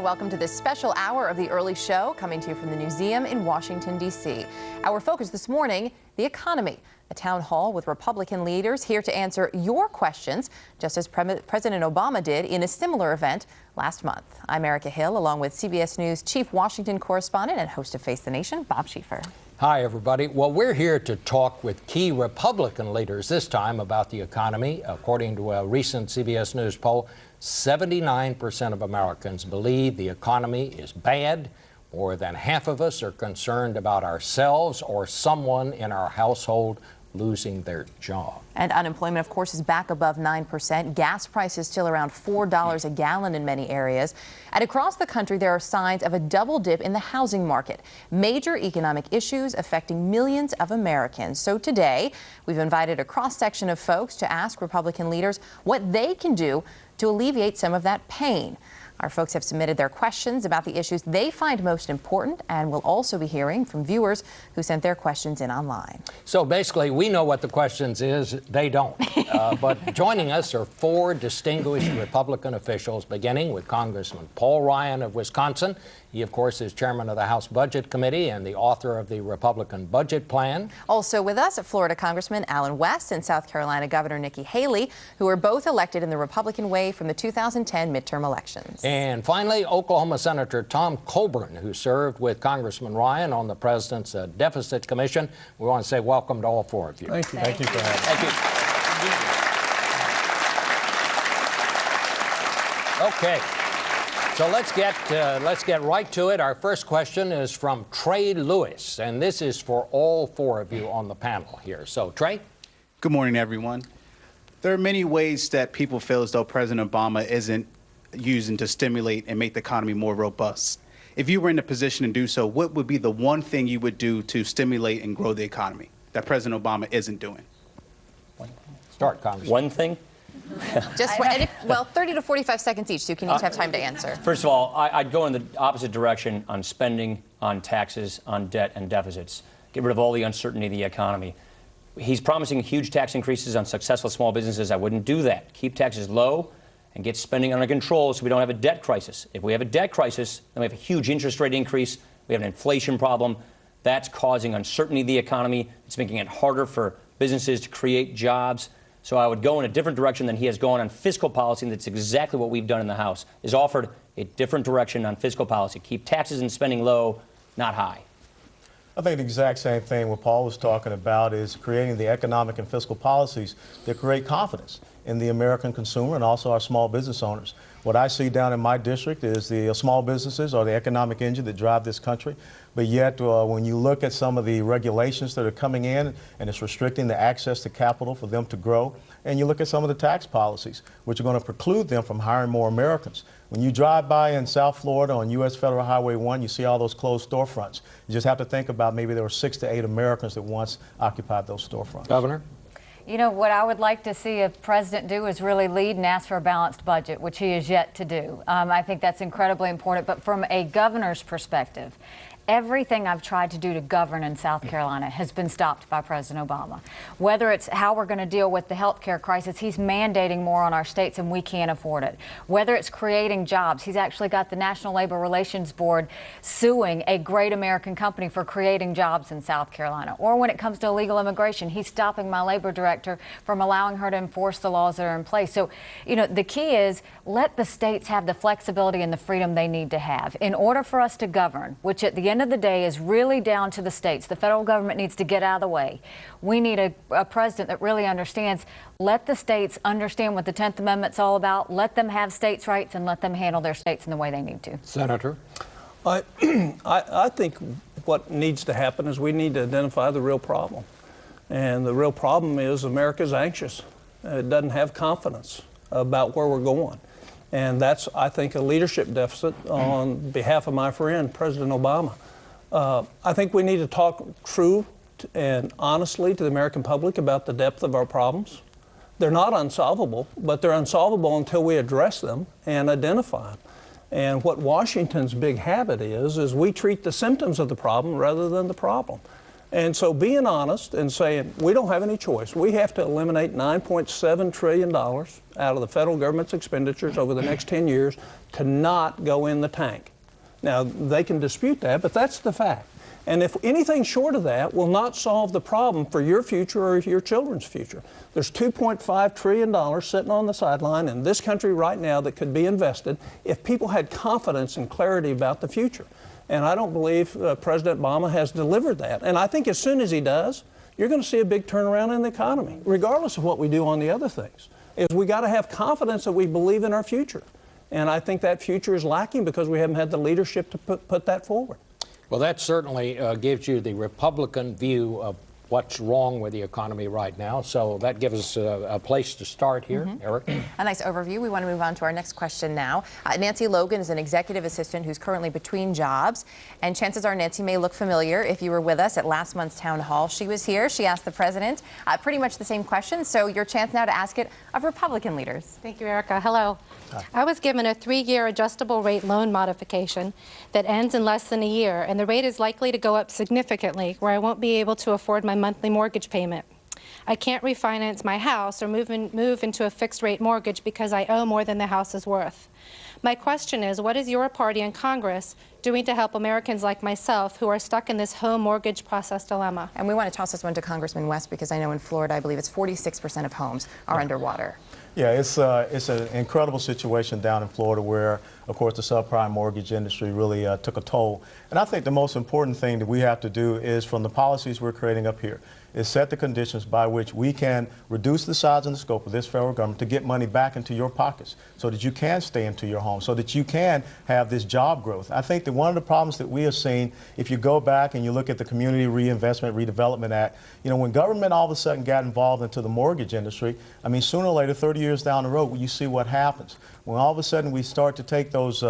and welcome to this special hour of the early show coming to you from the museum in Washington, D.C. Our focus this morning, the economy. A town hall with Republican leaders here to answer your questions, just as President Obama did in a similar event last month. I'm Erica Hill, along with CBS News Chief Washington Correspondent and host of Face the Nation, Bob Schieffer. Hi, everybody. Well, we're here to talk with key Republican leaders this time about the economy. According to a recent CBS News poll, 79% of Americans believe the economy is bad. More than half of us are concerned about ourselves or someone in our household losing their job. And unemployment, of course, is back above 9%. Gas prices still around $4 a gallon in many areas. And across the country, there are signs of a double dip in the housing market. Major economic issues affecting millions of Americans. So today, we've invited a cross-section of folks to ask Republican leaders what they can do to alleviate some of that pain. Our folks have submitted their questions about the issues they find most important, and we'll also be hearing from viewers who sent their questions in online. So basically, we know what the questions is. They don't. But joining us are four distinguished Republican officials, beginning with Congressman Paul Ryan of Wisconsin. He, of course, is chairman of the House Budget Committee and the author of the Republican Budget Plan. Also with us, Florida Congressman Alan West and South Carolina Governor Nikki Haley, who were both elected in the Republican way from the 2010 midterm elections. And finally, Oklahoma Senator Tom Coburn, who served with Congressman Ryan on the President's Deficit Commission. We want to say welcome to all four of you. Thank you. Thank you for having me. Thank you. Okay. So let's get right to it. Our first question is from Trey Lewis, and this is for all four of you on the panel here. So, Trey? Good morning, everyone. There are many ways that people feel as though President Obama isn't using to stimulate and make the economy more robust. If you were in a position to do so, what would be the one thing you would do to stimulate and grow the economy that President Obama isn't doing? Start, Congressman. One thing? Just well, 30 to 45 seconds each, so you can each have time to answer. First of all, I'd go in the opposite direction on spending, on taxes, on debt and deficits. Get rid of all the uncertainty of the economy. He's promising huge tax increases on successful small businesses. I wouldn't do that. Keep taxes low and get spending under control so we don't have a debt crisis. If we have a debt crisis, then we have a huge interest rate increase. We have an inflation problem. That's causing uncertainty in the economy. It's making it harder for businesses to create jobs. So I would go in a different direction than he has gone on fiscal policy, and that's exactly what we've done in the House, is offered a different direction on fiscal policy. Keep taxes and spending low, not high. I think the exact same thing what Paul was talking about is creating the economic and fiscal policies that create confidence in the American consumer and also our small business owners. What I see down in my district is the small businesses are the economic engine that drive this country. But yet, when you look at some of the regulations that are coming in and it's restricting the access to capital for them to grow, and you look at some of the tax policies, which are going to preclude them from hiring more Americans. When you drive by in South Florida on U.S. Federal Highway 1, you see all those closed storefronts. You just have to think about maybe there were 6 to 8 Americans that once occupied those storefronts. Governor? You know, what I would like to see a president do is really lead and ask for a balanced budget, which he is yet to do. I think that's incredibly important. But from a governor's perspective, everything I've tried to do to govern in South Carolina has been stopped by President Obama. Whether it's how we're going to deal with the health care crisis, he's mandating more on our states and we can't afford it. Whether it's creating jobs, he's actually got the National Labor Relations Board suing a great American company for creating jobs in South Carolina. Or when it comes to illegal immigration, he's stopping my labor director from allowing her to enforce the laws that are in place. So, you know, the key is let the states have the flexibility and the freedom they need to have. In order for us to govern, which at the end of the day is really down to the states. The federal government needs to get out of the way. We need a president that really understands. Let the states understand what the 10th Amendment's all about. Let them have states' rights and let them handle their states in the way they need to. Senator? I think what needs to happen is we need to identify the real problem. And the real problem is America's anxious. It doesn't have confidence about where we're going. And that's, I think, a leadership deficit on behalf of my friend, President Obama. I think we need to talk true and honestly to the American public about the depth of our problems. They're not unsolvable, but they're unsolvable until we address them and identify them. And what Washington's big habit is we treat the symptoms of the problem rather than the problem. And so being honest and saying we don't have any choice, we have to eliminate $9.7 trillion out of the federal government's expenditures over the next 10 years to not go in the tank. Now, they can dispute that, but that's the fact. And if anything short of that will not solve the problem for your future or your children's future. There's $2.5 trillion sitting on the sideline in this country right now that could be invested if people had confidence and clarity about the future. And I don't believe President Obama has delivered that. And I think as soon as he does, you're going to see a big turnaround in the economy, regardless of what we do on the other things. Is we got to have confidence that we believe in our future. And I think that future is lacking because we haven't had the leadership to put that forward. Well, that certainly gives you the Republican view of what's wrong with the economy right now. So that gives us a place to start here. Eric? A nice overview. We want to move on to our next question now. Nancy Logan is an executive assistant who's currently between jobs. And chances are Nancy may look familiar if you were with us at last month's town hall. She was here. She asked the president pretty much the same question. So your chance now to ask it of Republican leaders. Thank you, Erica. Hello. I was given a 3-year adjustable rate loan modification that ends in less than a year, and the rate is likely to go up significantly where I won't be able to afford my monthly mortgage payment. I can't refinance my house or move into a fixed rate mortgage because I owe more than the house is worth. My question is, what is your party in Congress doing to help Americans like myself who are stuck in this home mortgage process dilemma? And we want to toss this one to Congressman West because I know in Florida, I believe it's 46% of homes are underwater. Yeah, it's an incredible situation down in Florida where, of course, the subprime mortgage industry really took a toll. And I think the most important thing that we have to do is, from the policies we're creating up here, is set the conditions by which we can reduce the size and the scope of this federal government to get money back into your pockets so that you can stay into your home, so that you can have this job growth. I think that one of the problems that we have seen, if you go back and you look at the Community Reinvestment Redevelopment Act, you know, when government all of a sudden got involved into the mortgage industry, I mean, sooner or later, 30 years down the road, you see what happens. When all of a sudden we start to take those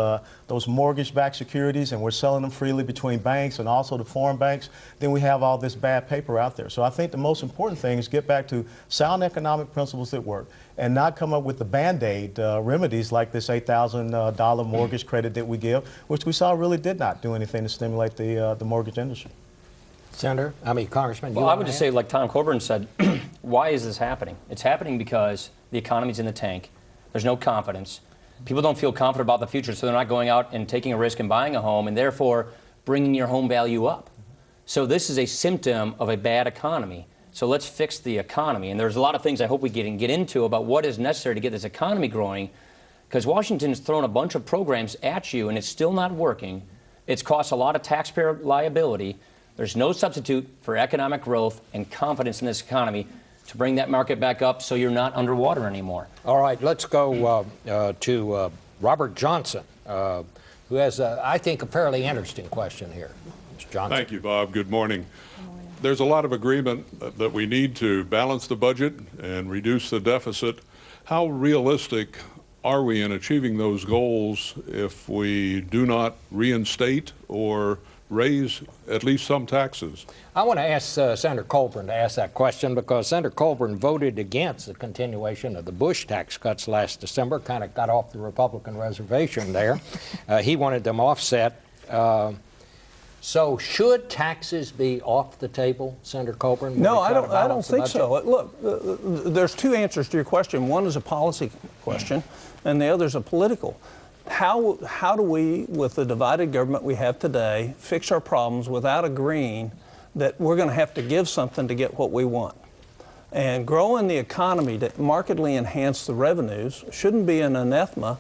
mortgage-backed securities and we're selling them freely between banks and also the foreign banks, then we have all this bad paper out there. So I think the most important thing is get back to sound economic principles that work and not come up with the Band-Aid remedies like this $8,000 mortgage credit that we give, which we saw really did not do anything to stimulate the mortgage industry. Congressman, well, I would just say, like Tom Coburn said, why is this happening? It's happening because the economy's in the tank. There's no confidence. People don't feel confident about the future, so they're not going out and taking a risk and buying a home, and therefore bringing your home value up. So this is a symptom of a bad economy. So let's fix the economy. And there's a lot of things I hope we can get into about what is necessary to get this economy growing, because Washington's thrown a bunch of programs at you, and it's still not working. It's cost a lot of taxpayer liability. There's no substitute for economic growth and confidence in this economy to bring that market back up so you're not underwater anymore. All right, let's go to Robert Johnson, who has, I think, a fairly interesting question here. Mr. Johnson. Thank you, Bob. Good morning. There's a lot of agreement that we need to balance the budget and reduce the deficit. How realistic are we in achieving those goals if we do not reinstate or raise at least some taxes? I want to ask Senator Coburn to ask that question because Senator Coburn voted against the continuation of the Bush tax cuts last December, kind of got off the Republican reservation there. He wanted them offset. So should taxes be off the table, Senator Coburn? No, I don't think so. Look, there's two answers to your question. One is a policy question, and the other is a political. How do we, with the divided government we have today, fix our problems without agreeing that we're going to have to give something to get what we want? And growing the economy to markedly enhance the revenues shouldn't be an anathema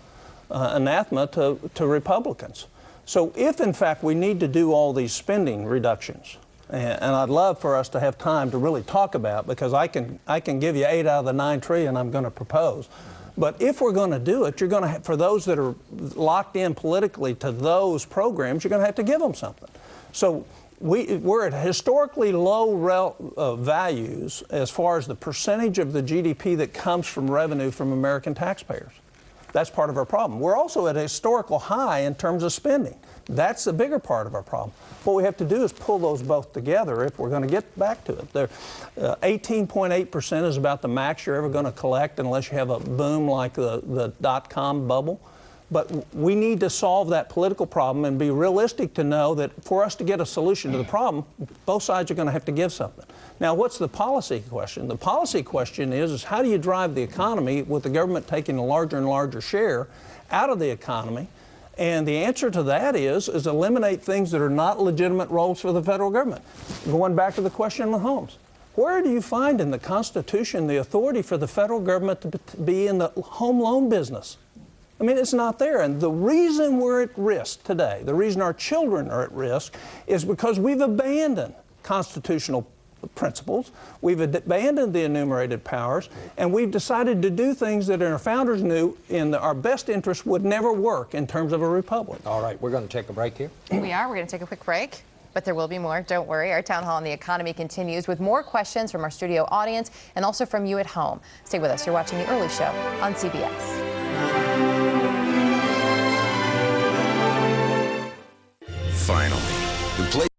to Republicans. So if, in fact, we need to do all these spending reductions, and I'd love for us to have time to really talk about, because I can give you 8 out of the 9 trillion I'm going to propose. But if we're going to do it, you're going to for those that are locked in politically to those programs, you're going to have to give them something. So we're at historically low values as far as the percentage of the GDP that comes from revenue from American taxpayers. That's part of our problem. We're also at a historical high in terms of spending. That's the bigger part of our problem. What we have to do is pull those both together if we're going to get back to it. 18.8% is about the max you're ever going to collect unless you have a boom like the dot-com bubble. But we need to solve that political problem and be realistic to know that for us to get a solution to the problem, both sides are going to have to give something. Now, what's the policy question? The policy question is how do you drive the economy with the government taking a larger and larger share out of the economy? And the answer to that is eliminate things that are not legitimate roles for the federal government. Going back to the question on homes. Where do you find in the Constitution the authority for the federal government to be in the home loan business? I mean, it's not there. And the reason we're at risk today, the reason our children are at risk, is because we've abandoned constitutional principles, we've abandoned the enumerated powers, and we've decided to do things that our founders knew in our best interest would never work in terms of a republic. All right, we're going to take a break here. We are. We're going to take a quick break. But there will be more. Don't worry. Our Town Hall on the Economy continues with more questions from our studio audience and also from you at home. Stay with us. You're watching The Early Show on CBS. Finally, the place